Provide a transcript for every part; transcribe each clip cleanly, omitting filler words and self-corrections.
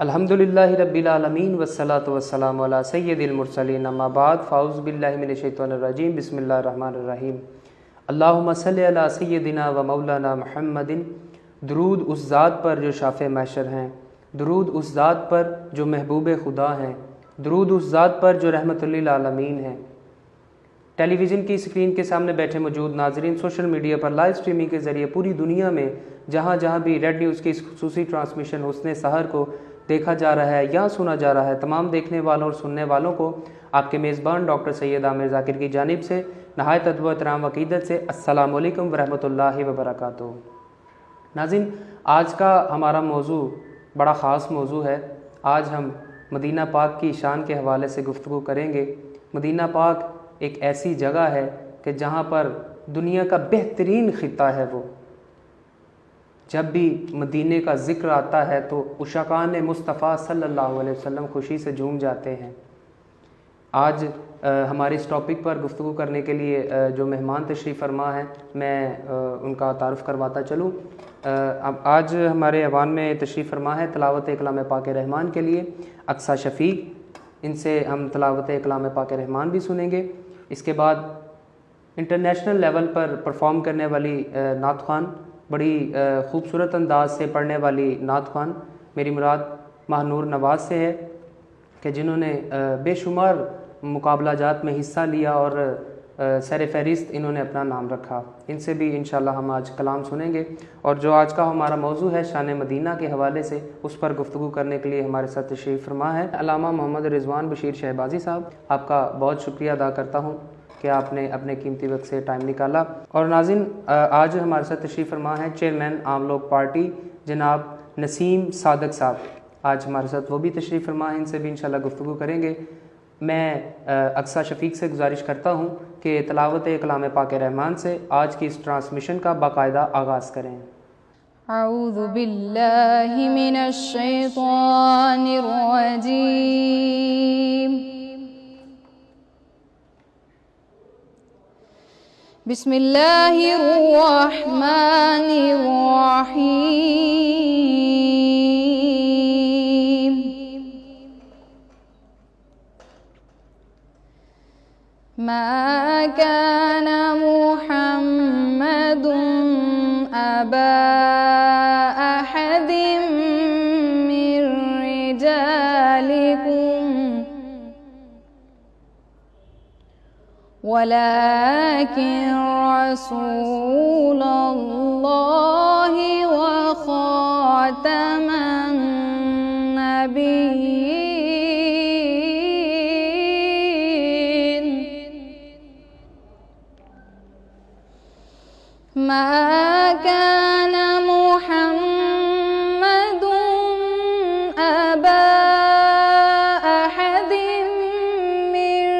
अल्हम्दुलिल्लाहि रब्बिल आलमीन वस्सलातु वस्सलामु अला सय्यिदिल मुरसलीन अम्मा बाद फ़ाऊज़ु बिल्लाहि मिनश शैतानिर रजीम बिस्मिल्लाहिर रहमानिर रहीम अल्लाहुम्मा सल्लि अला सय्यिदिना व मौलाना मुहम्मदिन। दुरूद उस ज़ात पर जो शाफ़े महशर हैं, दुरूद उस ज़ात पर जो महबूब खुदा हैं, दुरूद उस ज़ात पर जो रहमतुल लिल आलमीन हैं। टेलीविज़न की स्क्रीन के सामने बैठे मौजूद नाजरीन, सोशल मीडिया पर लाइव स्ट्रीमिंग के ज़रिए पूरी दुनिया में जहाँ जहाँ भी रेड न्यूज़ की खुसूसी ट्रांसमिशन हुस्ने सहर को देखा जा रहा है या सुना जा रहा है, तमाम देखने वालों और सुनने वालों को आपके मेज़बान डॉक्टर सैयद आमिर ज़ाकिर की जानिब से नहायत अदब व एहतराम अक़ीदत से अस्सलामु अलैकुम व रहमतुल्लाहि व बरकातुहू। नाज़रीन, आज का हमारा मौजू बड़ा ख़ास मौजू है। आज हम मदीना पाक की शान के हवाले से गुफ्तगू करेंगे। मदीना पाक एक ऐसी जगह है कि जहाँ पर दुनिया का बेहतरीन ख़ित्ता है। वो जब भी मदीने का ज़िक्र आता है तो उशकान मुस्तफ़ा सल्लल्लाहु अलैहि वसल्लम खुशी से झूम जाते हैं। आज हमारे इस टॉपिक पर गुफ्तगू करने के लिए जो मेहमान तशरीफ़ फरमा हैं, मैं उनका तारुफ़ करवाता चलूँ। अब आज हमारे ऐवान में तशरीफ़ फरमा है तिलावत कलाम पाक रहमान के लिए अक्सा शफ़ीक। इनसे हम तिलावत कलाम पाक रहमान भी सुनेंगे। इसके बाद इंटरनेशनल लेवल पर परफॉर्म करने वाली नात ख़्वान, बड़ी ख़ूबसूरत अंदाज से पढ़ने वाली नात ख़्वान, मेरी मुराद महानूर नवाज़ से है कि जिन्होंने बेशुमार मुकाबला जात में हिस्सा लिया और सर फहरिस्त इन्होंने अपना नाम रखा। इनसे भी इंशाल्लाह हम आज कलाम सुनेंगे। और जो आज का हमारा मौजू है शान मदीना के हवाले से, उस पर गुफ्तगू करने के लिए हमारे साथ तशरीफ़ फरमा है अल्लामा मोहम्मद रिज़वान बशीर शहबाजी साहब। आपका बहुत शुक्रिया अदा करता हूँ कि आपने अपने कीमती वक्त से टाइम निकाला। और नाज़रीन, आज हमारे साथ तशरीफ़ फरमा है चेयरमैन आम लोग पार्टी जनाब नसीम सादक साहब। आज हमारे साथ वो भी तशरीफ़ फरमा है। इनसे भी इंशाल्लाह गुफ्तगू करेंगे। मैं अक्सा शफ़ीक से गुजारिश करता हूँ कि तिलावत कलाम पाक रहमान से आज की इस ट्रांसमिशन का बाकायदा आगाज़ करें। अऊज़ु बिल्लाहि मिनश शैतानिर रजीम। बिस्मिल्लाहिर रहमानिर रहीम। मा काना मुहम्मदुन अबा अहदिम मिर रिजालिकुम वलाकिन रसूलल्लाहि व खातमन नबिय्यीन। मा काना मुहम्मदुन अबा अहदिम मिर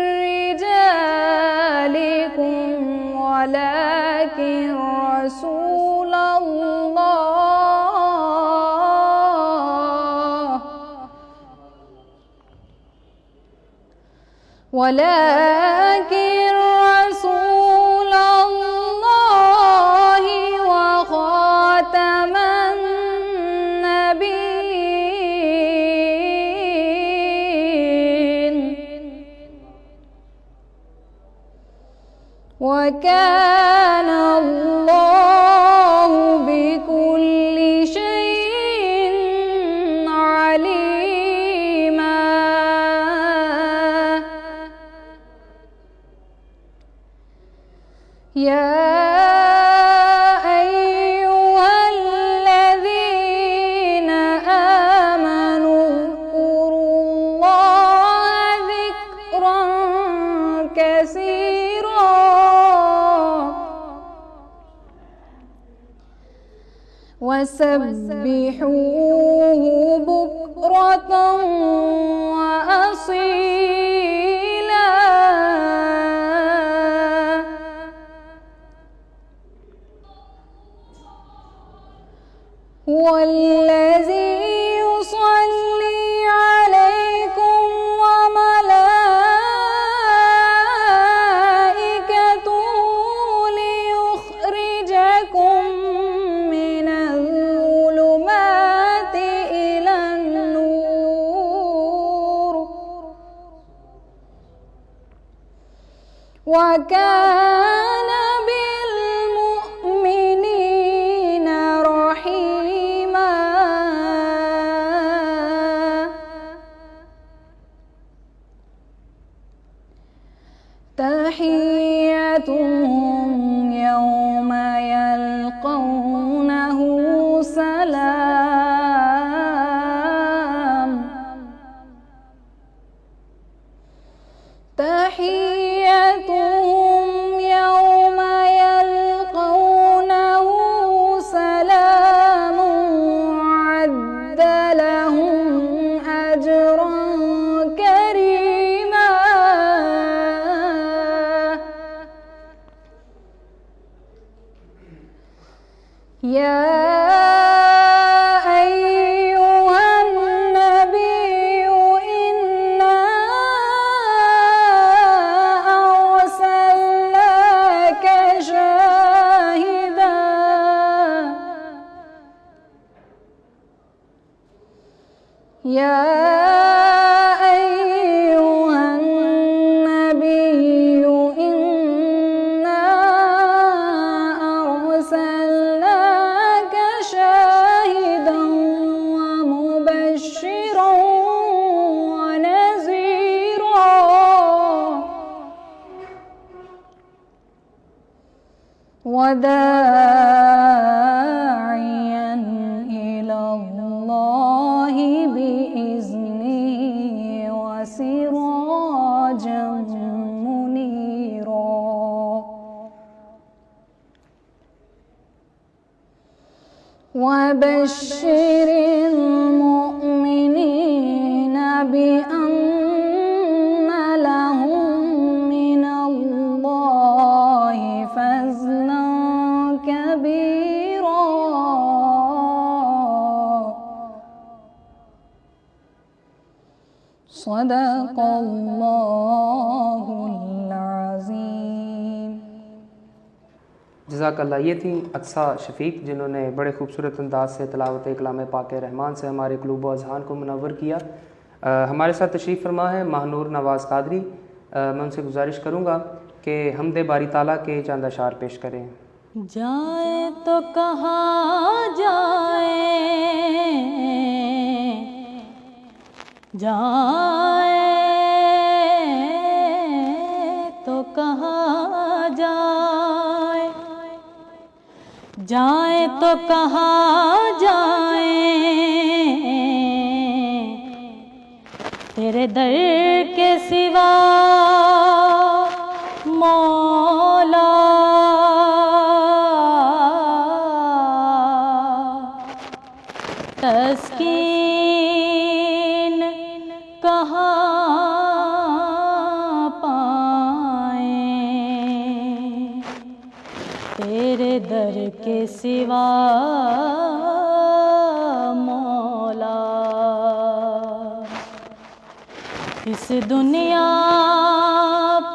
रिजालिकुम वलाकिन रसूलल्लाहि व खातमन नबिय्यीन। व काना अल्लाहु बिकुल्लि शैइन अलीमा। या अय्युहल्लज़ीना आमनू उज़्कुरुल्लाह ज़िक्रन कसीरा वसब्बिहूहु बुक्रतन व असीला। हुवल्लज़ी युसल्ली अलैकुम व मलाइकतुहु लियुख़रिजकुम मिन وكان بالمؤمنين رحيما تحيتهم يوم يلقونه سلام تحيتهم يوم يلقونه سلام عد لهم أجرا كريما يا أيها النبي إنا أرسلناك شاهدا يا أيها النبي إنا أرسلناك شاهدا ومبشرا ونذيرا وداعيا إلى الله بإذنه وسراجا منيرا وبشر المؤمنين بأن لهم من الله فضلا كبيرا صدق الله العظيम। जज़ाकल्लाह। ये थी अक्सा शफ़ीक जिन्होंने बड़े खूबसूरत अंदाज से तिलावत कलाम पाक रहमान से हमारे क़ुलूब व अज़हान को मुनव्वर किया। हमारे साथ तशरीफ़ फरमा है महानूर नवाज़ कादरी। मैं उनसे गुजारिश करूँगा कि हमदे बारी ताला के चंद अशार पेश करें। जाए तो कहाँ जाए जाए तो कहाँ जाए जाए तो कहाँ जाए तेरे दर के सिवा मौला तस्कीन कहाँ पाए तेरे दर के सिवा मौला। इस दुनिया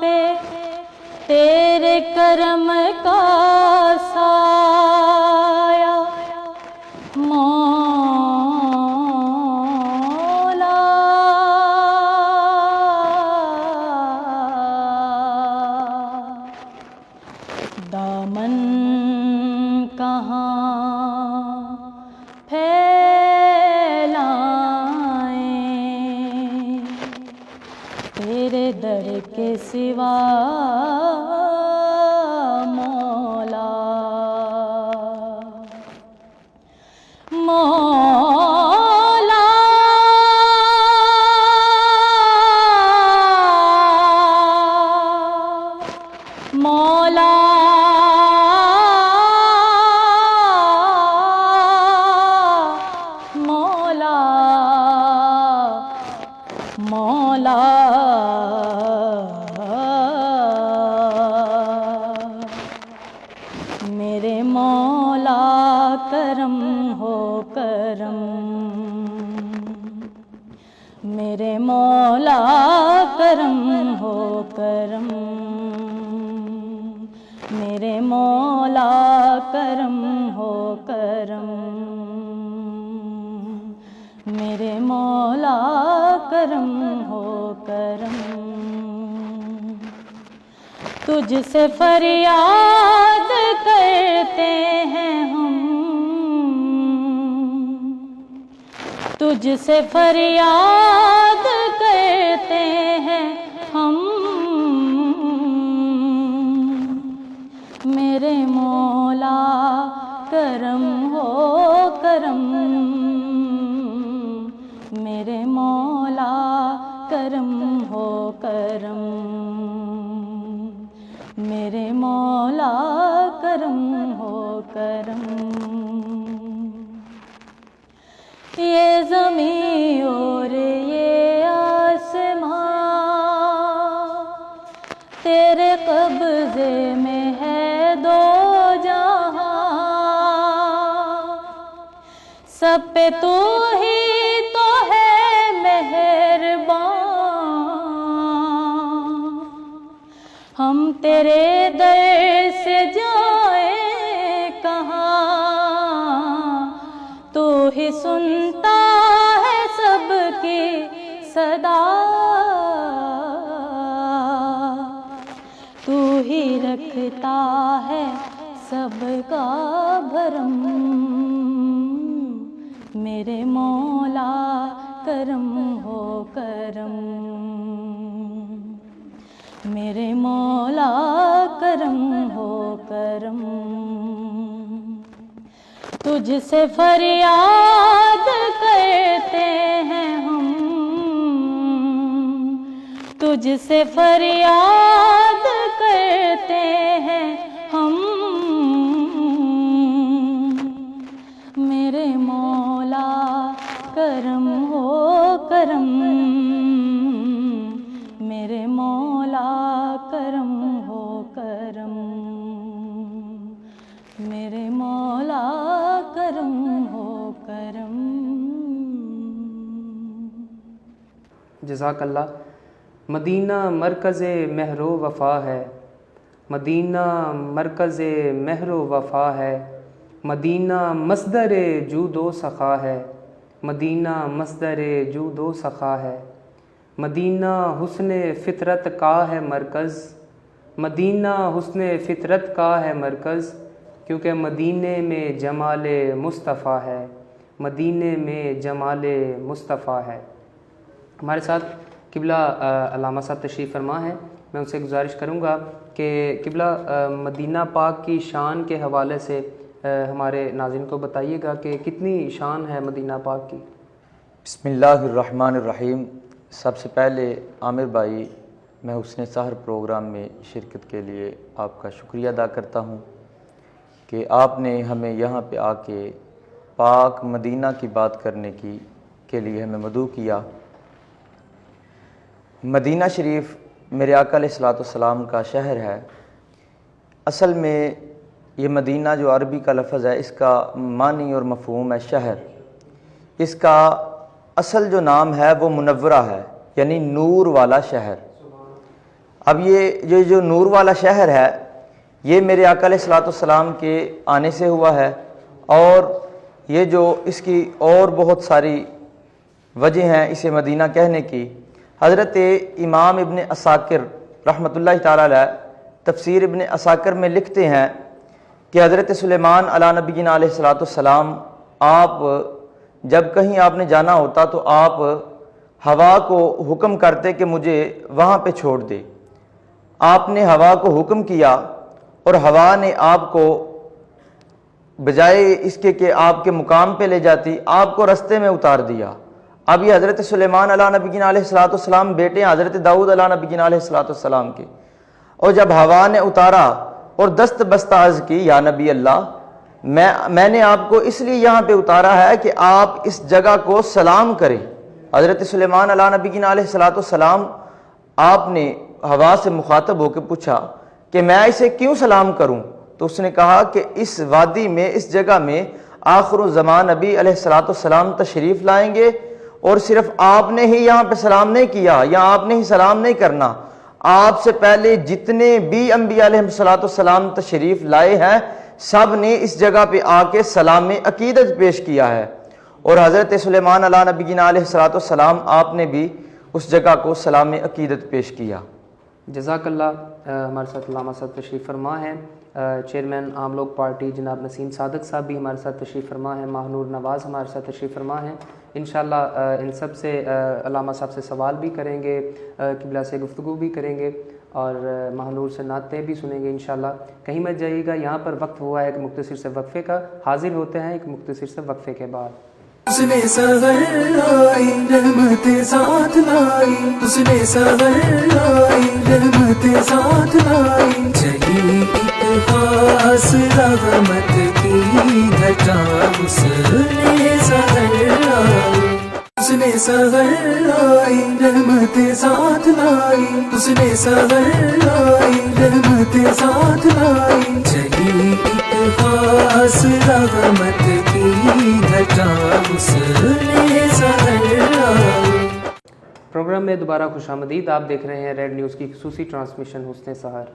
पे तेरे करम का साया मौला दामन कहाँ फैलाएं तेरे दर के सिवा मौला मौला मौला मौला मौला मेरे मौला करम हो करम मेरे मौला करम हो करम मेरे मौला करम हो करम मेरे मौला करम हो करम तुझसे फरियाद करते हैं हम, तुझसे फरियाद करते हैं हम। मेरे मौला करम हो करम, मेरे मौला करम हो करम, मेरे मौला करम हो करम। ये ज़मीं और ये आसमां तेरे कब्ज़े में है दो जहां, सब पे तू ही तो है मेहरबान। हम तेरे दर से जाएं कहाँ, तू ही सुनता है सबकी सदा, तू ही रखता है सबका भरम। मेरे मौला करम हो करम, मेरे मौला करम हो करम। तुझसे फरियाद करते हैं हम, तुझसे फरियाद करते हैं हम। मेरे मौला करम हो करम, मेरे मौला करम हो करम, मेरे मौला करम हो करम। जज़ाकल्लाह। मदीना मरकज़ महरो वफ़ा है, मदीना मरकज़ महरो वफ़ा है, मदीना मस्दर जूदो सख़ा है, मदीना मस्दर जूदो सख़ा है। मदीना हुस्न फ़ितरत का है मरकज़, मदीना हुस्न फ़ितरत का है मरकज़, क्योंकि मदीने में जमाल मुस्तफ़ा है, मदीने में जमाल मुस्तफ़ा है। हमारे साथ किबला अल्लामा साहब तशरीफ़ फरमा है। मैं उनसे गुजारिश करूँगा कि किबला मदीना पाक की शान के हवाले से हमारे नाज़रीन को बताइएगा कि कितनी शान है मदीना पाक की। बिस्मिल्लाहिर्रहमानिर्रहीम। सबसे पहले आमिर भाई, मैं हुस्न सहर प्रोग्राम में शिरकत के लिए आपका शुक्रिया अदा करता हूँ कि आपने हमें यहाँ पे आके पाक मदीना की बात करने के लिए हमें मदऊ किया। मदीना शरीफ मेरे आका अलैहिस्सलाम का शहर है। असल में ये मदीना जो अरबी का लफ्ज़ है, इसका मानी और मफ़हूम है शहर। इसका असल जो नाम है वो मुनव्वरा है, यानी नूर वाला शहर। अब ये जो नूर वाला शहर है, ये मेरे आका अलैहिस्सलाम के आने से हुआ है। और ये जो इसकी और बहुत सारी वजह हैं इसे मदीना कहने की। हज़रत इमाम इब्न असाकिर रहमतुल्लाहि ताला अलैह तफसीर इब्न असाकिर में लिखते हैं कि हज़रत सुलेमान अला नबीना अलैहिस्सलाम, आप जब कहीं आपने जाना होता तो आप हवा को हुक्म करते कि मुझे वहाँ पे छोड़ दे। आपने हवा को हुक्म किया और हवा ने आपको बजाय इसके कि आपके मुकाम पे ले जाती, आपको रास्ते में उतार दिया। अब ये हज़रत सुलेमान अला नबीना अलैहिस्सलाम बेटे हज़रत दाऊद अला नबीना अलैहिस्सलाम के। और जब हवा ने उतारा और दस्त बस्ता अर्ज़ की, या नबी अल्लाह, मैंने आपको इसलिए यहाँ पे उतारा है कि आप इस जगह को सलाम करें। हज़रत सुलेमान अला नबीना अलैहिस्सलाम, आपने हवा से मुखातब होकर पूछा कि मैं इसे क्यों सलाम करूँ? तो उसने कहा कि इस वादी में, इस जगह में आखिर ज़मान नबी अलैहिस्सलाम तशरीफ़ लाएंगे और सिर्फ आपने ही यहाँ पे सलाम नहीं किया या आपने ही सलाम नहीं करना, आपसे पहले जितने भी अंबिया अलैहिस्सलाम तशरीफ़ लाए हैं सब ने इस जगह पे आके सलाम अकीदत पेश किया है। और हज़रत सुलेमान अला नबीना अलैहिस्सलाम, आपने भी उस जगह को सलाम अकीदत पेश किया। जज़ाकल्लाह। हमारे साथ अल्लामा साहब तशरीफ़ फरमा है। चेयरमैन आम लोग पार्टी जनाब नसीम सादक साहब भी हमारे साथ तशरीफ़ फरमा है। माहनूर नवाज़ हमारे साथ तशरीफ़ फरमा है। इंशाअल्लाह इन सब से अल्लामा साहब से सवाल भी करेंगे, किबला से गुफ्तगू भी करेंगे और माहनूर से नातें भी सुनेंगे इंशाअल्लाह। कहीं मत जाइएगा, यहाँ पर वक्त हुआ है एक मुख्तसर से वक्फ़े का। हाजिर होते हैं एक मुख्तसर से वक्फ़े के बाद। उसने सगर लाई रहमतें साथ लाई, उसने सगर लाई रहमतें साथ लाई, चली एक खास रहमत की घटा उसने सगर लाई। उसने सगर लाई रहमतें साथ लाई, उसने सगर लाई रहमतें साथ लाई, चली एक खास रहमत की घटा उसने सगर लाई। प्रोग्राम में दोबारा खुशामदीद। आप देख रहे हैं रेड न्यूज़ की खुसूसी ट्रांसमिशन हुस्ने सहर।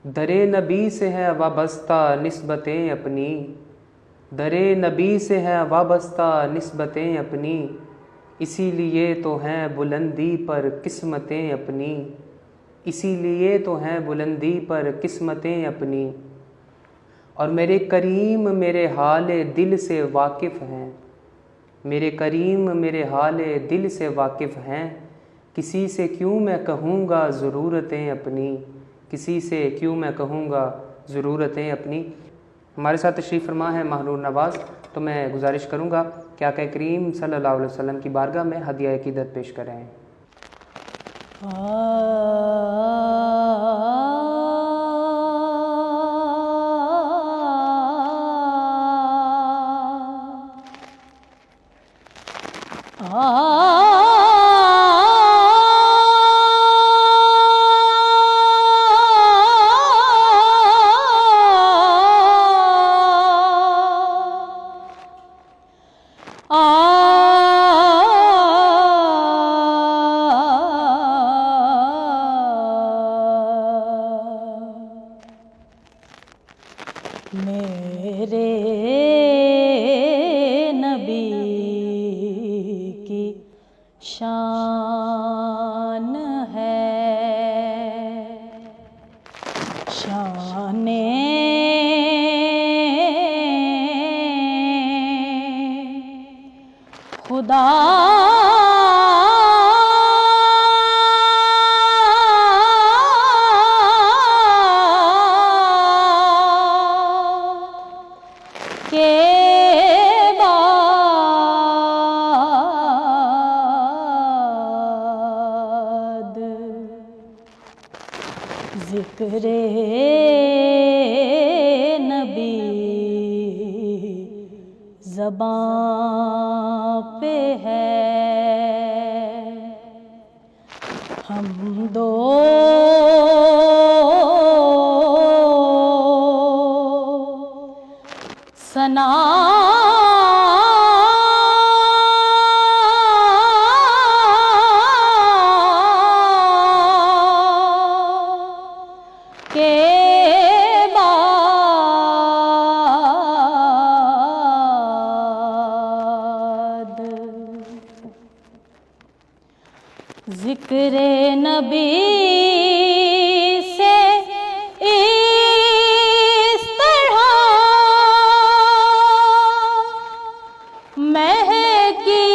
दरे नबी से है वाबस्ता निस्बतें अपनी, दरे नबी से है वाबस्ता निस्बतें अपनी, इसीलिए तो हैं बुलंदी पर किस्मतें अपनी, इसीलिए तो हैं बुलंदी पर किस्मतें अपनी। और मेरे करीम मेरे हाले दिल से वाकिफ़ हैं, मेरे करीम मेरे हाले दिल से वाकिफ़ हैं, किसी से क्यों मैं कहूँगा ज़रूरतें अपनी, किसी से क्यों मैं कहूँगा ज़रूरतें अपनी। हमारे साथ तशरीफ़ फरमा है माहनूर नवाज़। तो मैं गुजारिश करूँगा कि आक़ा करीम सल्लल्लाहु अलैहि वसल्लम की बारगाह में हदिया अक़ीदत पेश करें। मेरे नबी की शान है, शाने खुदा ज़िक्रे नबी ज़बां पे है, हम दो सना ज़िक्रे नबी से इस तरह महकी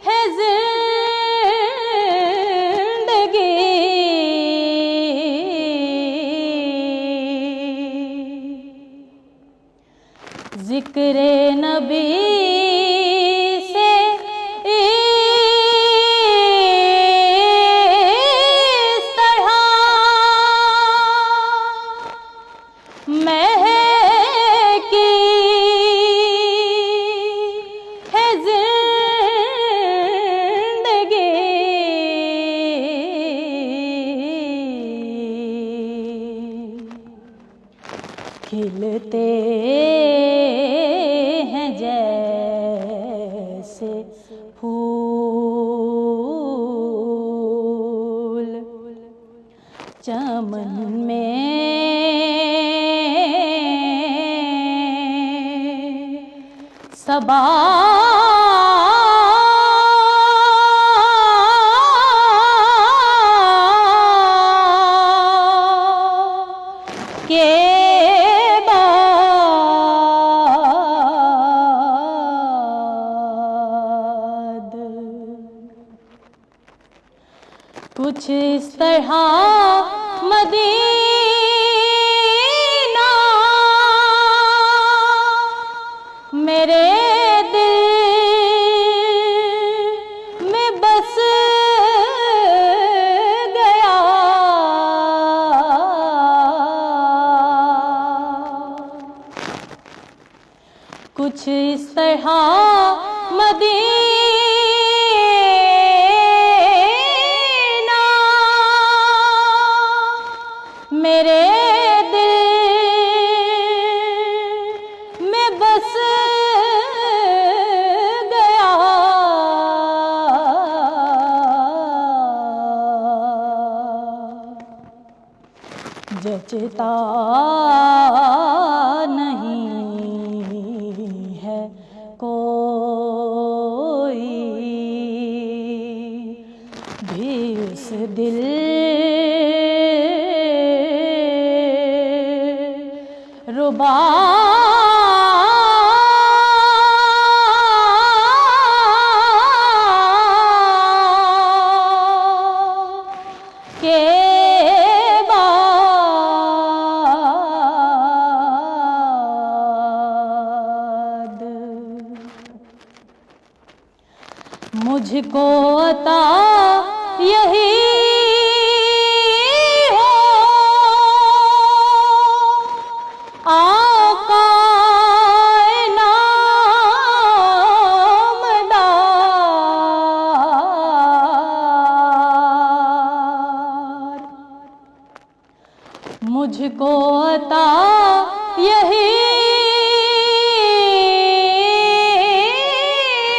है ज़िंदगी, ज़िक्रे नबी खिलते हैं जैसे फूल चमन में, सबा कुछ इस तरह मदीना मेरे दिल में बस गया। कुछ इस तरह मदीना मेरे दिल में बस गया। जचता नहीं है कोई भी उस दिल रुबा के बाद मुझको अता यही हो आका नामदार। मुझको अता यही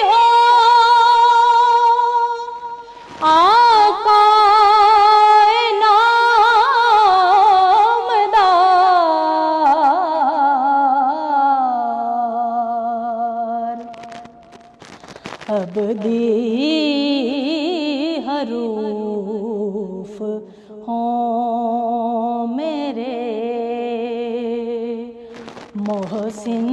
हो आका नामदार। अबदी हरूफ हों मेरे मोहसिन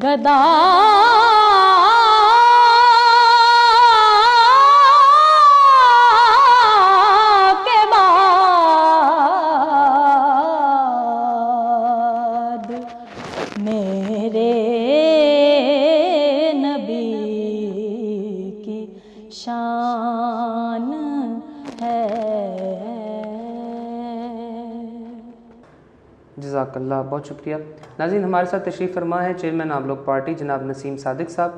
गदा के बाद मेरे नबी की शान है। जज़ाकल्लाह, बहुत शुक्रिया। नाज़रीन, हमारे साथ तशरीफ़ फरमा है चेयरमैन आम लोग पार्टी जनाब नसीम सादिक साहब।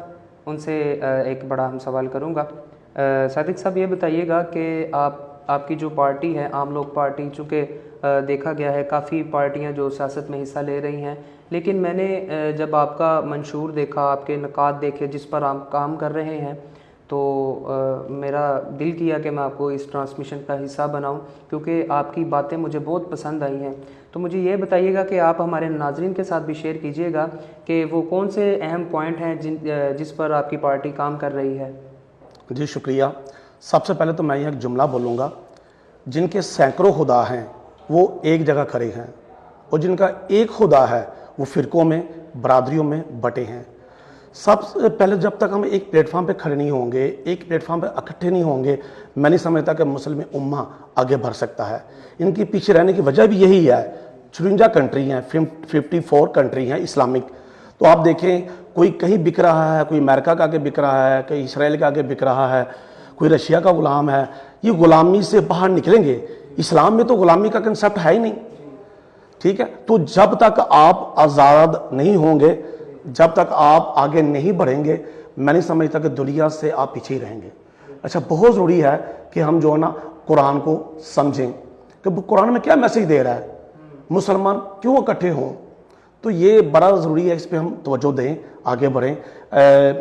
उनसे एक बड़ा हम सवाल करूँगा। सादिक साहब, ये बताइएगा कि आपकी जो पार्टी है आम लोग पार्टी, चूँकि देखा गया है काफ़ी पार्टियाँ जो सियासत में हिस्सा ले रही हैं, लेकिन मैंने जब आपका मंशूर देखा, आपके नकात देखे जिस पर आप काम कर रहे हैं, तो मेरा दिल किया कि मैं आपको इस ट्रांसमिशन का हिस्सा बनाऊं, क्योंकि आपकी बातें मुझे बहुत पसंद आई हैं। तो मुझे ये बताइएगा कि आप हमारे नाज़रीन के साथ भी शेयर कीजिएगा कि वो कौन से अहम पॉइंट हैं जिस पर आपकी पार्टी काम कर रही है। जी शुक्रिया। सबसे पहले तो मैं यह एक जुमला बोलूँगा, जिनके सैकड़ों खुदा हैं वो एक जगह खड़े हैं, और जिनका एक खुदा है वो फ़िरक़ों में, बरादरियों में बटे हैं। सबसे पहले जब तक हम एक प्लेटफार्म पे खड़े नहीं होंगे, एक प्लेटफार्म पे इकट्ठे नहीं होंगे, मैं नहीं समझता कि मुस्लिम उम्मा आगे बढ़ सकता है। इनकी पीछे रहने की वजह भी यही है, 53 कंट्री हैं, 54 कंट्री हैं इस्लामिक। तो आप देखें, कोई कहीं बिक रहा है, कोई अमेरिका का आगे बिक रहा है, कोई इसराइल का आगे बिक रहा है, कोई रशिया का ग़ुलाम है। ये ग़ुलामी से बाहर निकलेंगे। इस्लाम में तो ग़ुलामी का कंसेप्ट है ही नहीं, ठीक है। तो जब तक आप आज़ाद नहीं होंगे, जब तक आप आगे नहीं बढ़ेंगे, मैं नहीं समझता कि दुनिया से आप पीछे ही रहेंगे। अच्छा, बहुत ज़रूरी है कि हम जो है ना कुरान को समझें कि कुरान में क्या मैसेज दे रहा है, मुसलमान क्यों इकट्ठे हों। तो ये बड़ा ज़रूरी है, इस पर हम तवज्जो दें, आगे बढ़ें।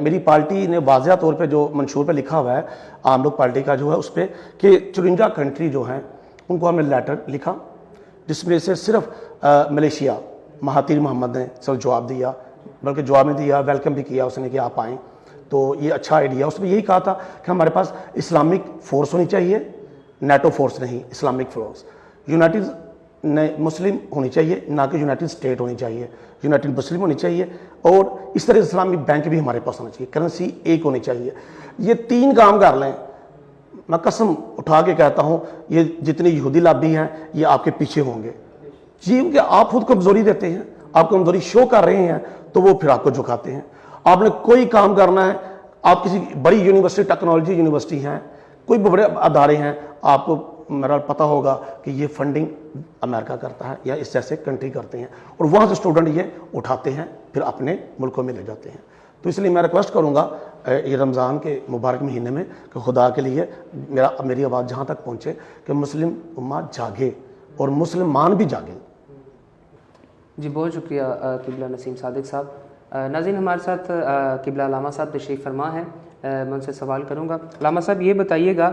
मेरी पार्टी ने वाज़ेह तौर पे जो मंशूर पे लिखा हुआ है आम लोग पार्टी का जो है उस पर कि 54 कंट्री जो हैं उनको हमने लेटर लिखा, जिसमें से सिर्फ मलेशिया महातिर मोहम्मद ने सब जवाब दिया, बल्कि जवाब में दिया, वेलकम भी किया उसने कि आप आएँ। तो ये अच्छा आइडिया। उसमें यही कहा था कि हमारे पास इस्लामिक फ़ोर्स होनी चाहिए, नेटो फोर्स नहीं, इस्लामिक फोर्स। यूनाइटेड मुस्लिम होनी चाहिए, ना कि यूनाइटेड स्टेट होनी चाहिए, यूनाइटेड मुस्लिम होनी चाहिए। और इस तरह इस्लामी बैंक भी हमारे पास होना चाहिए, करेंसी एक होनी चाहिए। ये 3 काम कर लें, मैं कसम उठा के कहता हूँ, ये जितनी यहूदी लाबी हैं ये आपके पीछे होंगे जी, क्योंकि आप खुद कमज़ोरी देते हैं, आप कमज़ोरी शो कर रहे हैं तो वो फिर आपको झुकाते हैं। आपने कोई काम करना है, आप किसी बड़ी यूनिवर्सिटी, टेक्नोलॉजी यूनिवर्सिटी हैं, कोई बड़े अदारे हैं, आपको मेरा पता होगा कि ये फंडिंग अमेरिका करता है या इस जैसे कंट्री करते हैं, और वहाँ से स्टूडेंट ये उठाते हैं फिर अपने मुल्कों में ले जाते हैं। तो इसलिए मैं रिक्वेस्ट करूँगा ये रमज़ान के मुबारक महीने में कि खुदा के लिए मेरी आवाज़ जहाँ तक पहुँचे कि मुस्लिम उम्मा जागे और मुसलमान भी जागे। जी बहुत शुक्रिया किबला नसीम सादिक साहब। नाज़रीन, हमारे साथ किबला अल्लामा साहब तशरीफ़ फरमा है, मैं उनसे सवाल करूँगा। अल्लामा साहब ये बताइएगा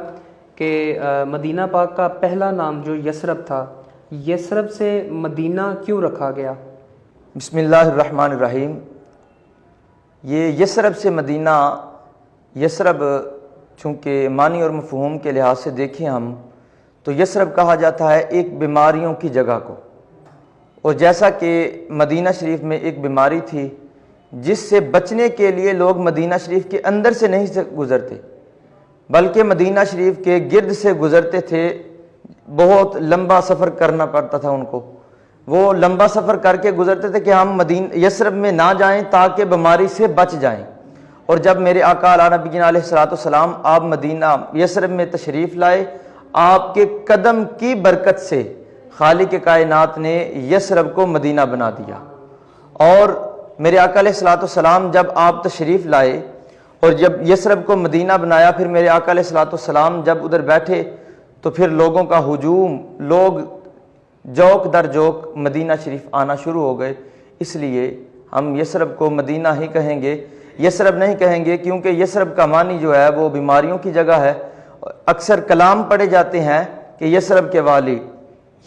कि मदीना पाक का पहला नाम जो यसरब था, यसरब से मदीना क्यों रखा गया? बिस्मिल्लाहिर्रहमानिर्रहीम। ये यसरब से मदीना, यसरब चूँकि मानी और मफ़हूम के लिहाज से देखें हम तो यसरब कहा जाता है एक बीमारियों की जगह को, और जैसा कि मदीना शरीफ में एक बीमारी थी जिससे बचने के लिए लोग मदीना शरीफ के अंदर से नहीं से गुज़रते बल्कि मदीना शरीफ के गिर्द से गुज़रते थे, बहुत लंबा सफ़र करना पड़ता था उनको, वो लंबा सफ़र करके गुज़रते थे कि हम यसरब में ना जाएं ताकि बीमारी से बच जाएं। और जब मेरे आका अला नबीना अलैहिस्सलाम आप मदीना यसरब में तशरीफ़ लाए, आपके कदम की बरकत से खालिक कायनात ने यसरब को मदीना बना दिया। और मेरे आका अलैहिस्सलाम जब आप तशरीफ़ लाए और जब यसरब को मदीना बनाया, फिर मेरे आका अलैहिस्सलाम जब उधर बैठे तो फिर लोगों का हुजूम, लोग जौक दर जौक मदीना शरीफ आना शुरू हो गए। इसलिए हम यसरब को मदीना ही कहेंगे, यसरब नहीं कहेंगे, क्योंकि यसरब का मानी जो है वो बीमारियों की जगह है। अक्सर कलाम पढ़े जाते हैं कि यसरब के वाली,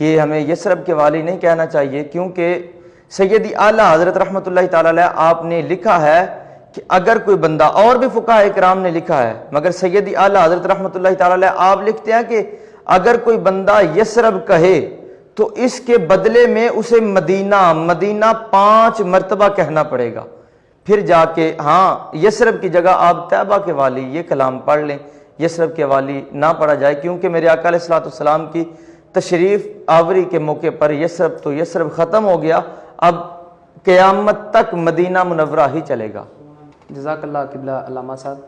ये हमें यसरब के वाली नहीं कहना चाहिए, क्योंकि सैयदी आला हज़रत रहमतुल्लाहि ताला अलैह आपने लिखा है कि अगर कोई बंदा, और भी फुकाहा इकराम ने लिखा है, मगर सैयदी आला हज़रत रहमतुल्लाहि ताला अलैह आप लिखते हैं कि अगर कोई बंदा यसरब कहे तो इसके बदले में उसे मदीना 5 मरतबा कहना पड़ेगा, फिर जाके हाँ यसरब की जगह आप तैबा के वाली ये कलाम पढ़ लें, यसरब के वाली ना पढ़ा जाए, क्योंकि मेरे आका अलैहिस्सलाम की तशरीफ़ आवरी के मौके पर यसरब तो यसरब ख़त्म हो गया, अब क़यामत तक मदीना मुनव्वरा ही चलेगा। जज़ाकल्लाह किबला अल्लामा साहब।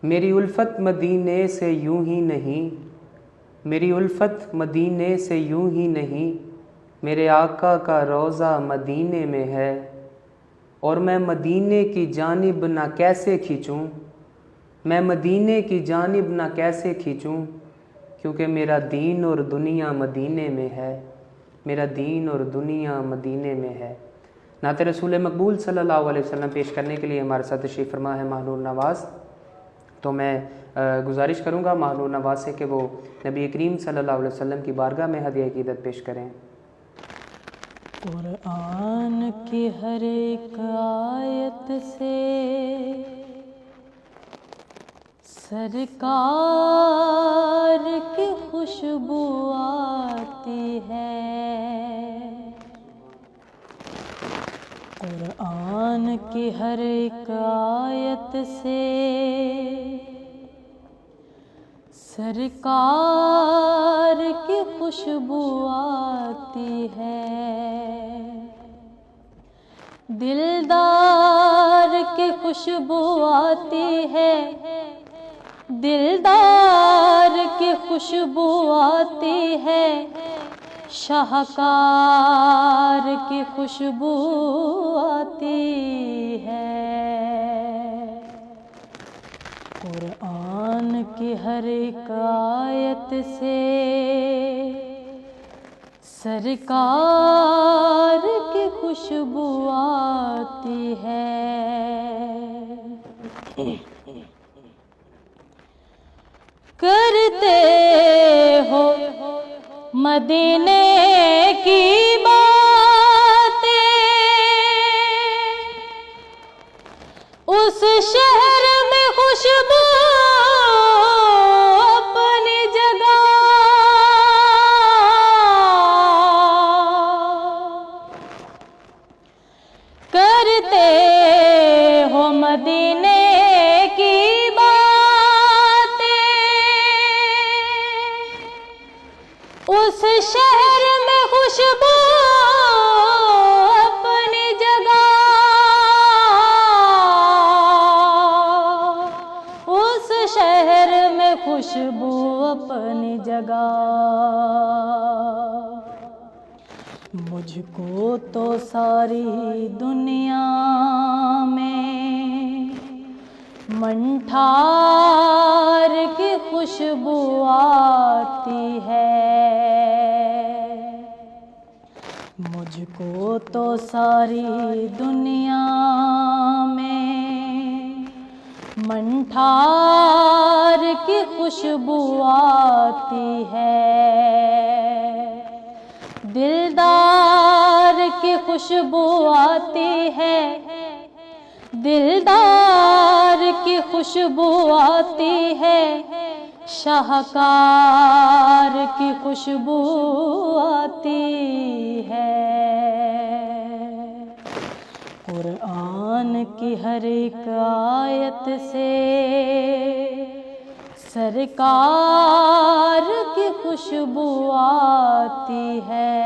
मेरी उल्फत मदीने से यूं ही नहीं, मेरी उल्फत मदीने से यूं ही नहीं, मेरे आका का रोज़ा मदीने में है, और मैं मदीने की जानिब ना कैसे खींचूं, मैं मदीने की जानिब ना कैसे खींचूं, क्योंकि मेरा दीन और दुनिया मदीने में है, मेरा दीन और दुनिया मदीने में है। नाते रसूल मकबूल सल्लल्लाहु अलैहि वसल्लम पेश करने के लिए हमारे साथ तशरीफ़ फरमा है महनूर नवाज़। तो मैं गुजारिश करूँगा महनूर नवाज़ से कि वो नबी करीम सल्लल्लाहु अलैहि वसल्लम की बारगाह में हदिया अक़ीदत पेश करें। कुरान की हर एक आयत से सरकार की खुशबू आती है, कुरान की हर एक आयत से सरकार की खुशबू आती है, दिलदार की खुशबू आती है, दिलदार की खुशबू आती है, शाहकार की खुशबू आती है। कुरान की हर एक आयत से सरकार की खुशबू आती है। करते हो मदीने की बातें, उस शहर में खुशबू अपनी जगह, उस शहर में खुशबू अपनी जगह, उस शहर में खुशबू अपनी जगह। मुझको तो सारी दुनिया में मंठार की खुशबू आती है। मुझको तो सारी दुनिया में मंठार की खुशबू आती है। दिलदार की खुशबू आती है, दिलदार की खुशबू आती है, शाहकार की खुशबू आती है। कुरान की हर एक आयत से सरकार की खुशबू आती है।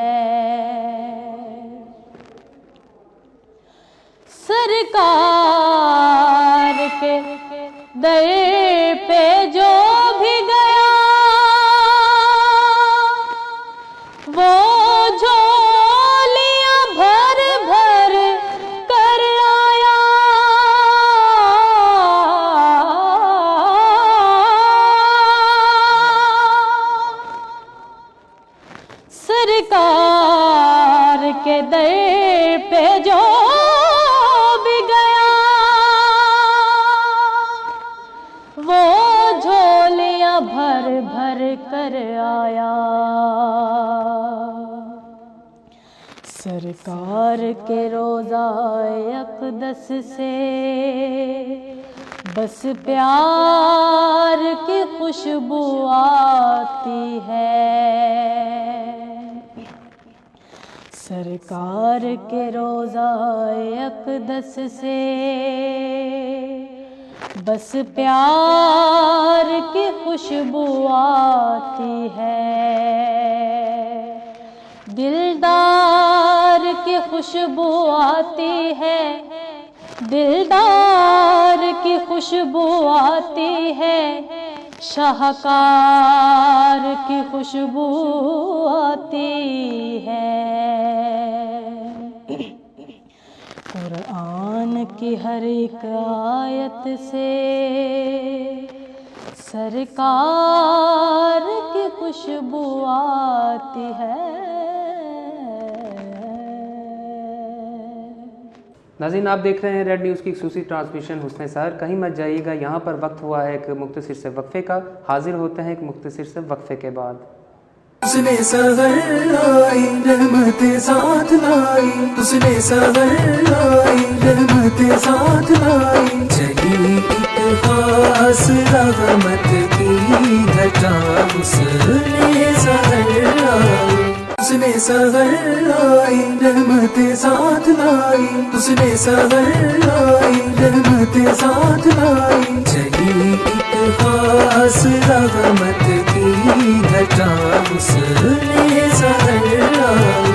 सरकार के दर पे जो भी गया वो झोलियां भर भर कर आया। सरकार के दर पे जो भी गया वो झोलियां भर भर कर आया। सरकार के रोज़ा अक़दस से बस प्यार की खुशबू आती है। सरकार के रोज़ा अक़दस से बस प्यार की खुशबू आती है। दिलदार की खुशबू आती है, दिलदार की खुशबू आती है, शाहकार की खुशबू आती है। कुरान की हर एक आयत से सरकार की खुशबू आती है। नाज़रीन, आप देख रहे हैं रेड न्यूज़ की एक्सक्लूसिव ट्रांसमिशन हुस्न सर। कहीं मत जाइएगा, यहाँ पर वक्त हुआ है एक मुख्तसर से वक्फे का। हाजिर होते हैं एक मुख्तसर से वक्फे के बाद। उसने सहर लाई रहमतें साथ लाई, उसने सहर लाई रहमतें साथ लाई। चली एक खास रहमत की घटा, उसने सहर लाई, उसने सहर लाई रहमतें साथ लाई, उसने सहर लाई रहमतें साथ लाई। चली एक खास रहमत की घटा, उसने सहर लाई।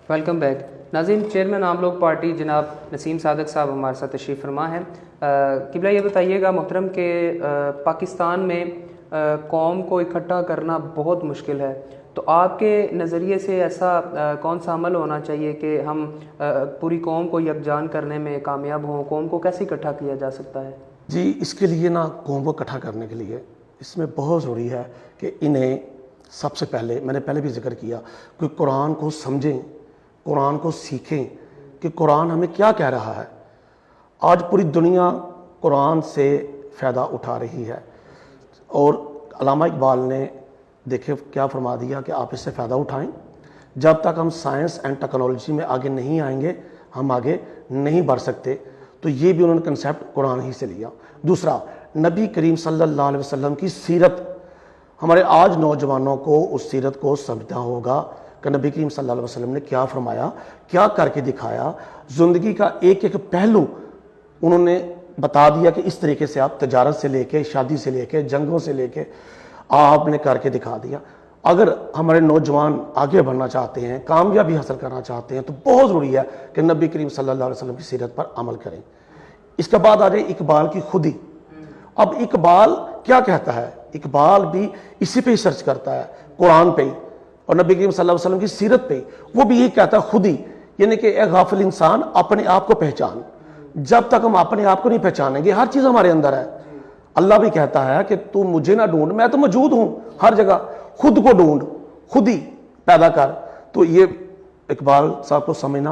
वेलकम बैक नाज़रीन। चेयरमैन आम लोग पार्टी जनाब नसीम सादक साहब हमारे साथ तशरीफ़ फरमा है। किबला ये बताइएगा मोहतरम के पाकिस्तान में कौम को इकट्ठा करना बहुत मुश्किल है, तो आपके नज़रिए से ऐसा कौन सा अमल होना चाहिए कि हम पूरी कौम को यकजान करने में कामयाब हों? कौम को कैसे इकट्ठा किया जा सकता है? जी, इसके लिए ना कौम को इकट्ठा करने के लिए इसमें बहुत ज़रूरी है कि इन्हें सबसे पहले, मैंने पहले भी जिक्र किया, कि कुरान को समझें, कुरान को सीखें कि कुरान हमें क्या कह रहा है। आज पूरी दुनिया कुरान से फ़ायदा उठा रही है और अल्लामा इकबाल ने देखे क्या फरमा दिया कि आप इससे फ़ायदा उठाएं। जब तक हम साइंस एंड टेक्नोलॉजी में आगे नहीं आएंगे हम आगे नहीं बढ़ सकते। तो ये भी उन्होंने कंसेप्ट कुरान ही से लिया। दूसरा, नबी करीम सल्लल्लाहु अलैहि वसल्लम की सीरत, हमारे आज नौजवानों को उस सीरत को समझना होगा कि नबी करीम सल्लल्लाहु अलैहि वसल्लम ने क्या फरमाया, क्या करके दिखाया। ज़िंदगी का एक एक पहलू उन्होंने बता दिया कि इस तरीके से आप तजारत से लेके, शादी से लेके, जंगों से लेके आपने करके दिखा दिया। अगर हमारे नौजवान आगे बढ़ना चाहते हैं, कामयाबी हासिल करना चाहते हैं, तो बहुत ज़रूरी है कि नबी करीम सल्लल्लाहु अलैहि वसल्लम की सीरत पर अमल करें। इसके बाद आ जाए इकबाल की खुदी। अब इकबाल क्या कहता है? इकबाल भी इसी पे ही सर्च करता है, कुरान पे ही और नबी करीम सल्लल्लाहु अलैहि वसल्लम की सीरत पे। वो भी यही कहता है खुदी, यानी कि एक गाफिल इंसान अपने आप को पहचान। जब तक हम अपने आप को नहीं पहचानेंगे, हर चीज़ हमारे अंदर है। अल्लाह भी कहता है कि तू मुझे ना ढूंढ, मैं तो मौजूद हूं हर जगह, खुद को ढूंढ, खुद ही पैदा कर। तो ये इकबाल साहब को समझना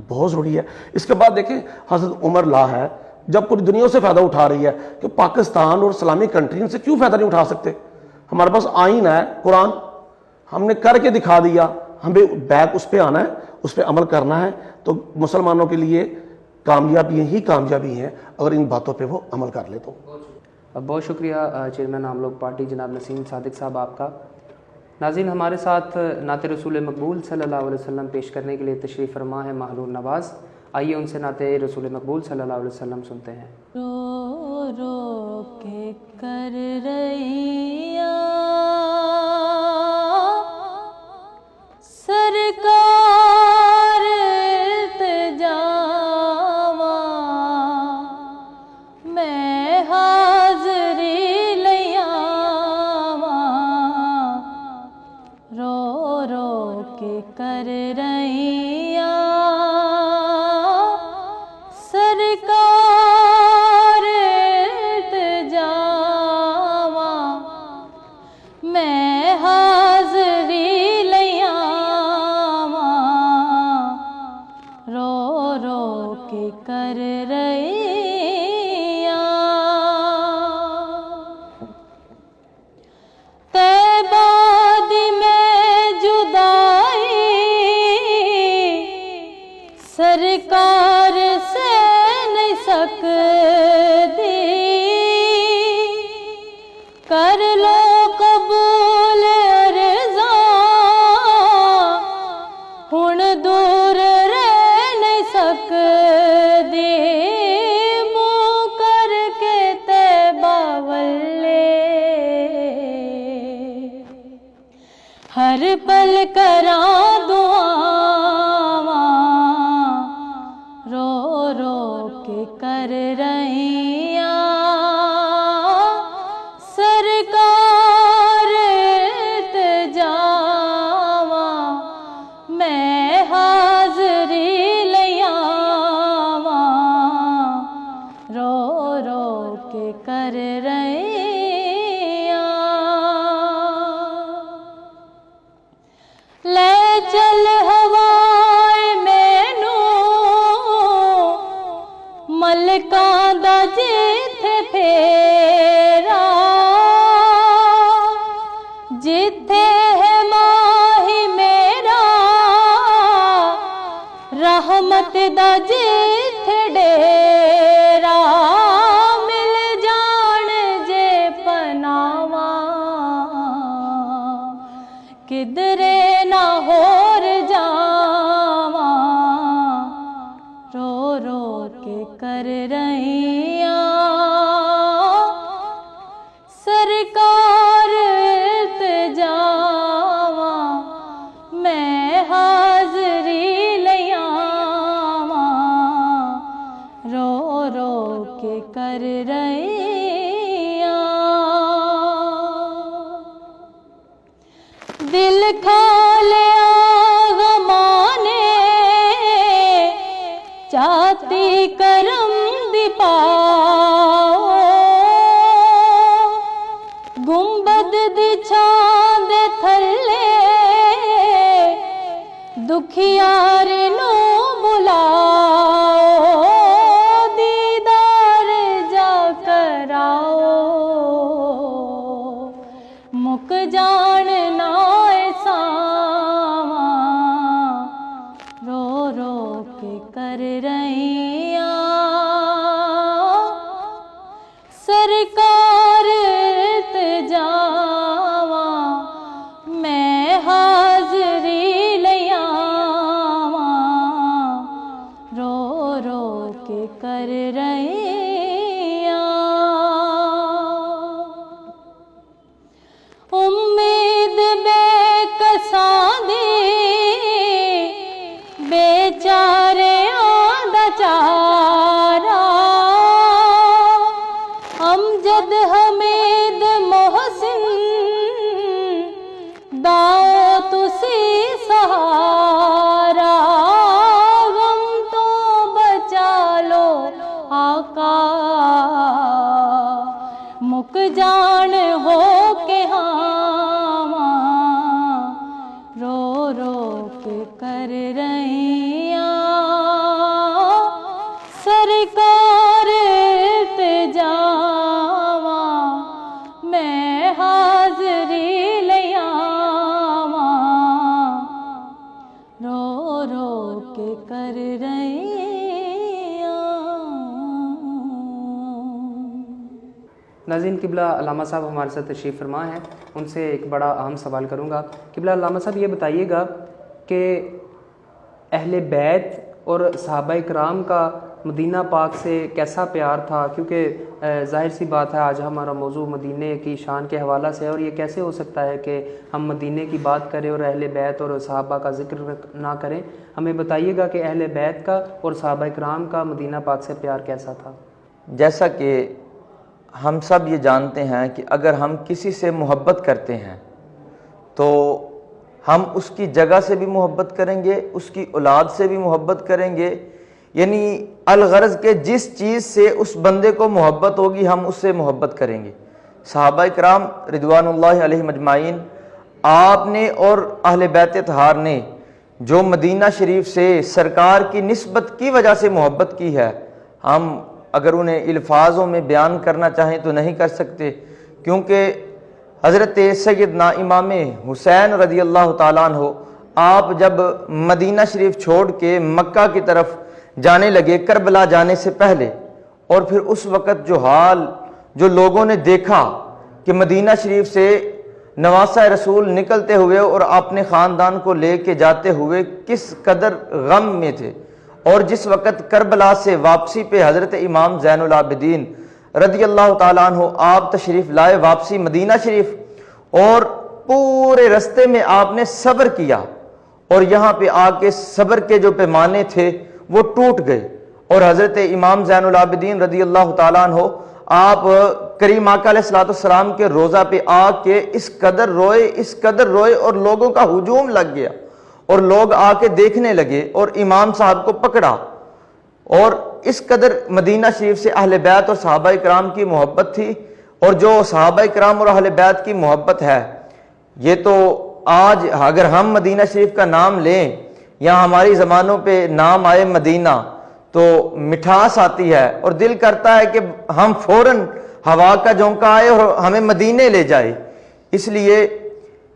बहुत ज़रूरी है। इसके बाद देखें हज़रत उमर ला है, जब पूरी दुनिया से फ़ायदा उठा रही है कि पाकिस्तान और इस्लामिक कंट्री से क्यों फ़ायदा नहीं उठा सकते? हमारे पास आइन है, कुरान, हमने करके दिखा दिया, हमें बैक उस पर आना है, उस पर अमल करना है। तो मुसलमानों के लिए कामयाबी ही कामयाबी है अगर इन बातों पे वो अमल कर ले तो। बहुत शुक्रिया चेयरमैन आम लोग पार्टी जनाब नसीम सादिक साहब आपका। नाज़रीन, हमारे साथ नाते रसूल मकबूल सल्लल्लाहु अलैहि वसल्लम पेश करने के लिए तशरीफ़ फरमा है माहरून नवाज़। आइए उनसे नाते रसूल मकबूल सल्लल्लाहु अलैहि वसल्लम सुनते हैं। रो रो के कर रैया सरकार इल्तिजावा, मैं हाज़री लयावा, रो रो के कर रैया सरकार इल्तिजावा, मैं हाज़री लयावा, रो रो के कर रैया। तैबा दी में जुदाई सरकार से नहीं सकदी, कर लो कबूल अर्ज़ा, हुण दूर रह नहीं सकदी, मुँह करके तैबा वल्ले हर पल करां दुआवां, रो रो के कर रैया सरकार इल्तिजावा, मैं हाज़री लयावा, रो रो के कर रैया। ले चल हवाए मैनू मलकां दा जिथे फेरा, जिथे है माही मेरा रहमत दा जिथे डेरा, मिल जान जे पनावा, किधरे ना होर जावा, रो रो के कर रैया सरकार इल्तिजावा, मैं हाज़री लयावा, रो रो के कर रैया। दिल खा लिया गमाने चाहती करम दी पाओ, गुंबद दी छां दे थल्ले दुखियार नू बुलाओ, दीदार जा कराओ, मुक जान ना सावा, रो रो के कर रैया सरकार इल्तिजावा, मैं हाज़री लयावा, रो रो के कर रैया। उम्मीद में रो के कर रैया सरकार ते जावा मैं हाज़री लियावा रो रो के कर रैया। नाज़रीन, किबला अल्लामा साहब हमारे साथ तशरीफ़ फरमा हैं, उनसे एक बड़ा अहम सवाल करूँगा। किबला अल्लामा साहब ये बताइएगा कि अहले बैत और सहाबा इकराम का मदीना पाक से कैसा प्यार था, क्योंकि ज़ाहिर सी बात है आज हमारा मौजू मदीने की शान के हवाला से है, और ये कैसे हो सकता है कि हम मदीने की बात करें और अहले बैत और सहाबा का ज़िक्र ना करें। हमें बताइएगा कि अहले बैत का और सहाबा इकराम का मदीना पाक से प्यार कैसा था। जैसा कि हम सब ये जानते हैं कि अगर हम किसी से मोहब्बत करते हैं तो हम उसकी जगह से भी मोहब्बत करेंगे, उसकी औलाद से भी मोहब्बत करेंगे, यानी अलगरज के जिस चीज़ से उस बंदे को मोहब्बत होगी हम उससे मोहब्बत करेंगे। सहाबा इकराम रिदवानुल्लाहि अलैहिम अजमाइन आपने और अहले बैत तहार ने जो मदीना शरीफ से सरकार की निस्बत की वजह से मोहब्बत की है, हम अगर उन्हें अल्फाजों में बयान करना चाहें तो नहीं कर सकते, क्योंकि हज़रत सैयदना इमाम हुसैन रज़ी अल्लाह ताला अन्हु आप जब मदीना शरीफ छोड़ के मक्का की तरफ जाने लगे करबला जाने से पहले, और फिर उस वक़्त जो हाल जो लोगों ने देखा कि मदीना शरीफ से नवासा रसूल निकलते हुए और अपने ख़ानदान को ले के जाते हुए किस कदर गम में थे, और जिस वक़्त करबला से वापसी पे हज़रत इमाम ज़ैनुल आबिदीन रज़ी अल्लाह ताला अन्हु आप तशरीफ़ लाए वापसी मदीना शरीफ, और पूरे रास्ते में आपने सब्र किया, और यहाँ पे आके सब्र के जो पैमाने थे वो टूट गए, और हज़रत इमाम ज़ैनुल आबिदीन रज़ी अल्लाह ताला अन्हु आप करीम आका अलैहिस्सलाम के रोज़ा पे आके इस कदर रोए और लोगों का हुजूम लग गया, और लोग आके देखने लगे और इमाम साहब को पकड़ा, और इस कदर मदीना शरीफ से अहले बैत और सहाबा इकराम की मोहब्बत थी। और जो सहाबा इकराम और अहले बैत की मोहब्बत है, ये तो आज अगर हम मदीना शरीफ का नाम लें या हमारी ज़बानों पे नाम आए मदीना तो मिठास आती है, और दिल करता है कि हम फ़ौरन हवा का झोंका आए और हमें मदीने ले जाए। इसलिए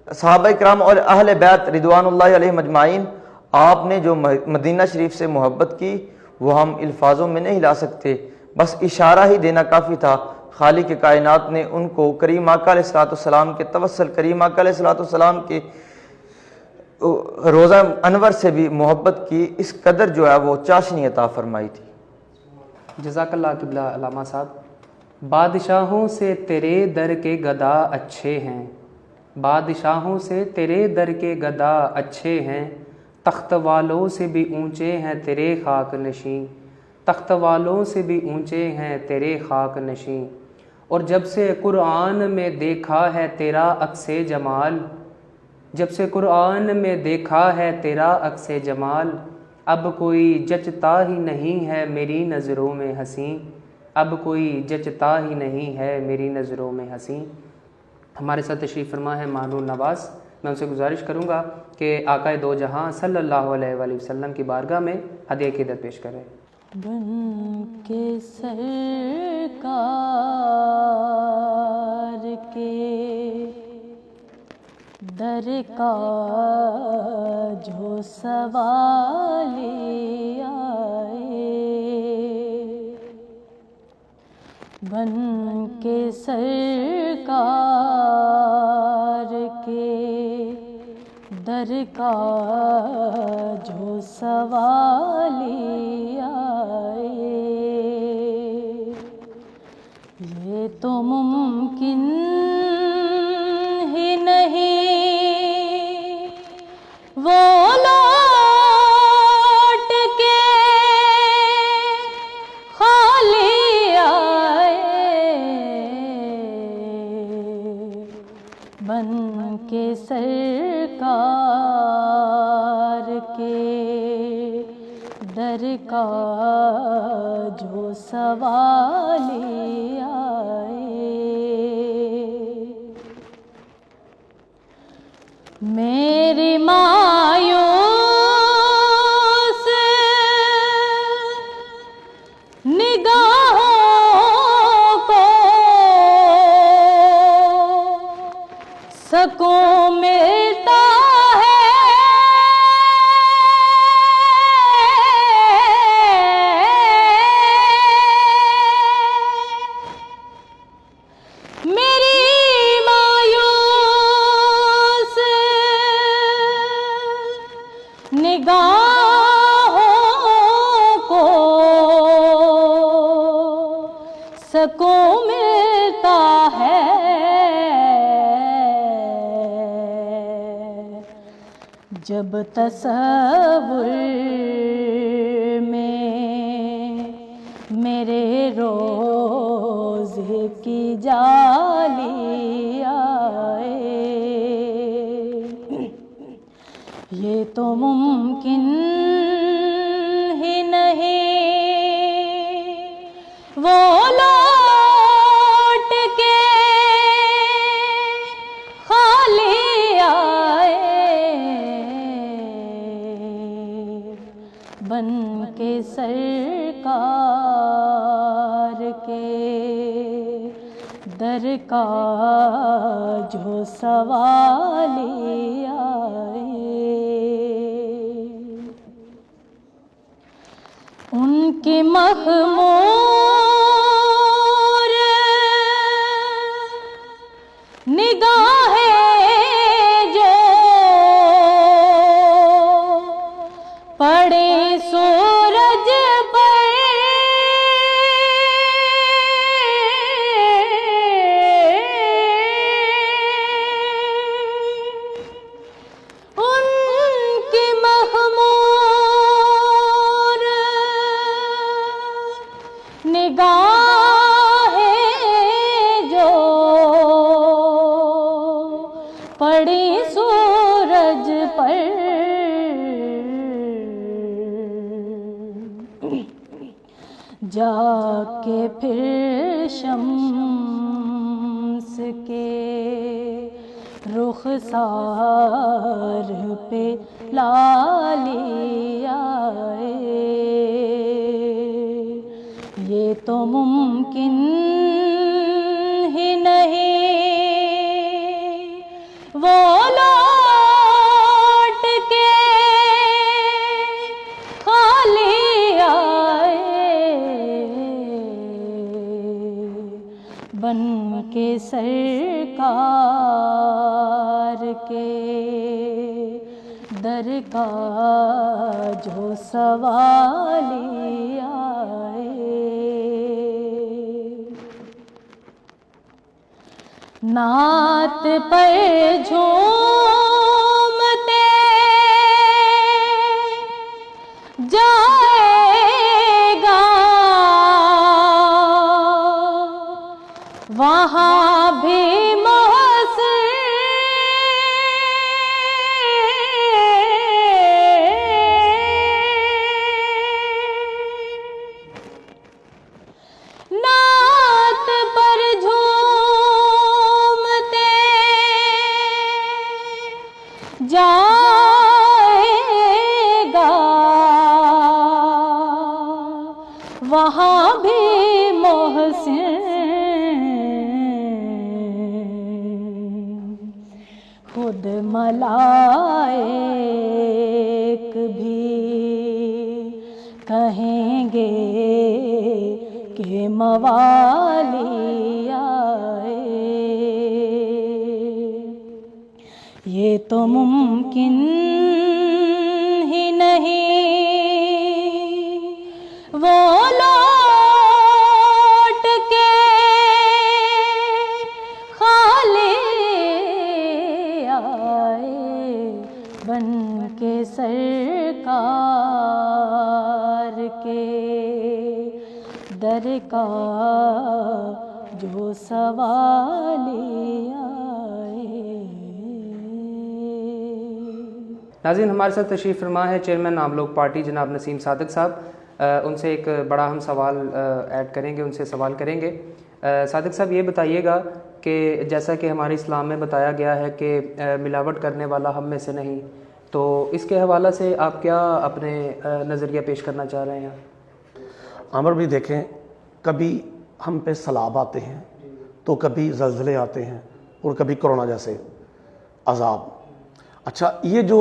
सहाबा इकराम और अहले बैत रिदवानुल्लाहि अलैहिम अजमाइन आपने जो मदीना शरीफ से मोहब्बत की वो हम अल्फाजों में नहीं ला सकते, बस इशारा ही देना काफ़ी था। खालिक कायनात ने उनको करीम आका अलैहिस्सलाम के तवस्सल करीम आका अलैहिस्सलाम के रोज़ा अनवर से भी मोहब्बत की इस कदर जो है वो चाशनी अता फरमाई थी। जज़ाकल्लाह किबला अल्लामा साहब। बादशाहों से तेरे दर के गदा अच्छे हैं, बादशाहों से तेरे दर के गदा अच्छे हैं, तख्त वालों से भी ऊंचे हैं तेरे खाक नशीं, तख्त वालों से भी ऊंचे हैं तेरे खाक नशीं। और जब से कुरान में देखा है तेरा अक्से जमाल, जब से कुरान में देखा है तेरा अक्से जमाल, अब कोई जचता ही नहीं है मेरी नज़रों में हंसी, अब कोई जचता ही नहीं है मेरी नज़रों में हंसी। हमारे साथ तशरीफ़ फरमा है मानूर नवाज़। मैं उनसे गुजारिश करूँगा कि आकाए दो जहां सल्लल्लाहु अलैहि वसल्लम की बारगाह में हदिया क़ीदत पेश करें। बन के सरकार के दर का जो सवाली आए, बन के सरकार के दर का जो सवाली आए, ये तो मुमकिन ही नहीं वो लौट के खाली आए, बन के सरकार के दर का जो सवाली आए। मेरी माँ निगाहों को सुकून मिलता है, जब तसव्वुर में मेरे रोज़े की जाली आए। ये तो मुमकिन ही नहीं वो लौट के खाली आए, बन के सरकार के दर का जो सवाली आए। उनकी मखमूर निगाहें जो पड़े सूरज पर, उनकी मखमूर निगाहें जो पड़ी सूरज पर, जाके फिर शम्स के रुखसार पे लाली आए। ये तो मुमकिन ही नहीं वो लौट के खाली आए, बन के सरकार के दर का जो सवाली आए। नात पर झूमते जाएगा वहाँ भी नात पर झूमते जाएगा वहाँ भी मोहसिन, खुद मलाइक भी कहेंगे कि मवाली आए। ये तो मुमकिन ही नहीं वो लौट के खाली आए, बन के सरकार के दर का जो सवाली आए। नाज़रीन, हमारे साथ तशरीफ़ फरमा है चेयरमैन आम लोग पार्टी जनाब नसीम सादिक साहब। उनसे एक बड़ा हम सवाल ऐड करेंगे, उनसे सवाल करेंगे। सादिक साहब, ये बताइएगा कि जैसा कि हमारे इस्लाम में बताया गया है कि मिलावट करने वाला हम में से नहीं, तो इसके हवाला से आप क्या अपने नज़रिया पेश करना चाह रहे हैं? आमर भी देखें, कभी हम पे सैलाब आते हैं, तो कभी ज़लज़ले आते हैं, और कभी कोरोना जैसे अजाब। अच्छा, ये जो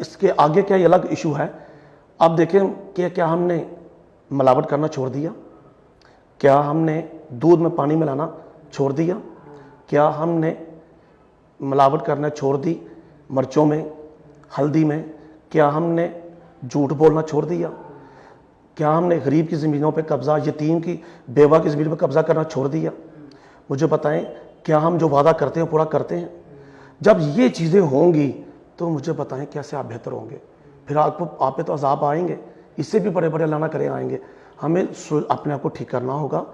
इसके आगे क्या ये अलग इशू है। अब देखें कि क्या हमने मिलावट करना छोड़ दिया? क्या हमने दूध में पानी मिलाना छोड़ दिया? क्या हमने मिलावट करना छोड़ दी मिर्चों में, हल्दी में? क्या हमने झूठ बोलना छोड़ दिया? क्या हमने गरीब की ज़मीनों पे कब्ज़ा, यतीम की, बेवा की ज़मीन पे कब्ज़ा करना छोड़ दिया? मुझे बताएं, क्या हम जो वादा करते हैं पूरा करते हैं? जब ये चीज़ें होंगी तो मुझे बताएं कैसे आप बेहतर होंगे। फिर आपको आप पे तो अजाब आएंगे, इससे भी बड़े बड़े अल्लाह ना करे आएंगे। हमें अपने आप को ठीक करना होगा,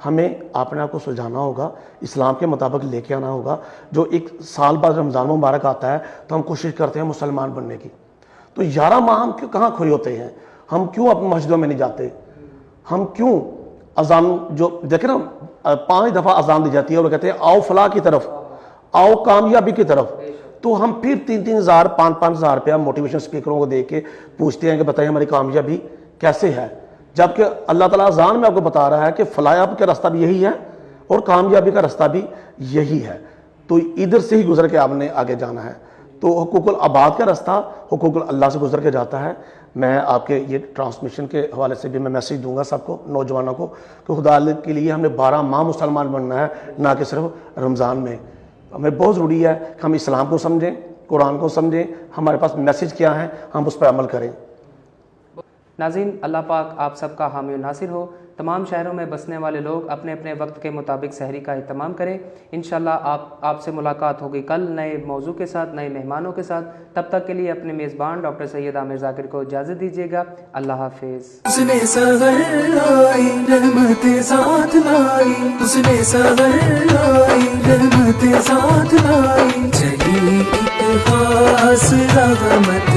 हमें अपने आप को सुलझाना होगा, इस्लाम के मुताबिक लेके आना होगा। जो एक साल बाद रमज़ान मुबारक आता है तो हम कोशिश करते हैं मुसलमान बनने की, तो 11 माह हम क्यों कहाँ खोए होते हैं? हम क्यों अपनी मस्जिदों में नहीं जाते? हम क्यों अजान, जो देखे ना 5 दफ़ा अजान दी जाती है और कहते हैं आओ फलाह की तरफ, आओ कामयाबी की तरफ, तो हम फिर 3-3 हज़ार 5-5 हज़ार रुपया मोटिवेशन स्पीकरों को दे के पूछते हैं कि बताइए हमारी कामयाबी कैसे है, जबकि अल्लाह ताला अजान में आपको बता रहा है कि फलाह का रास्ता भी यही है और कामयाबी का रास्ता भी यही है। तो इधर से ही गुजर के आपने आगे जाना है। तो हुकूकुल आबाद का रास्ता हुकूकुल अल्लाह से गुजर के जाता है। मैं आपके ये ट्रांसमिशन के हवाले से भी मैं मैसेज दूंगा सबको, नौजवानों को, कि खुदा के लिए हमने 12 माह मुसलमान बनना है, ना कि सिर्फ रमज़ान में। हमें बहुत ज़रूरी है कि हम इस्लाम को समझें, कुरान को समझें, हमारे पास मैसेज क्या है, हम उस पर अमल करें। नाज़रीन, अल्लाह पाक आप सबका हामी नासिर हो। तमाम शहरों में बसने वाले लोग अपने अपने वक्त के मुताबिक सहरी का एहतमाम करें। इंशाल्लाह आपसे मुलाकात होगी कल नए मौजू के साथ, नए मेहमानों के साथ। तब तक के लिए अपने मेज़बान डॉक्टर सैयद आमिर ज़ाकिर को इजाज़त दीजिएगा। अल्लाह हाफिज़। उसने सहर लाई रहमतें साथ लाई, उसने सहर लाई रहमतें साथ लाई, चली एक खास रहमत।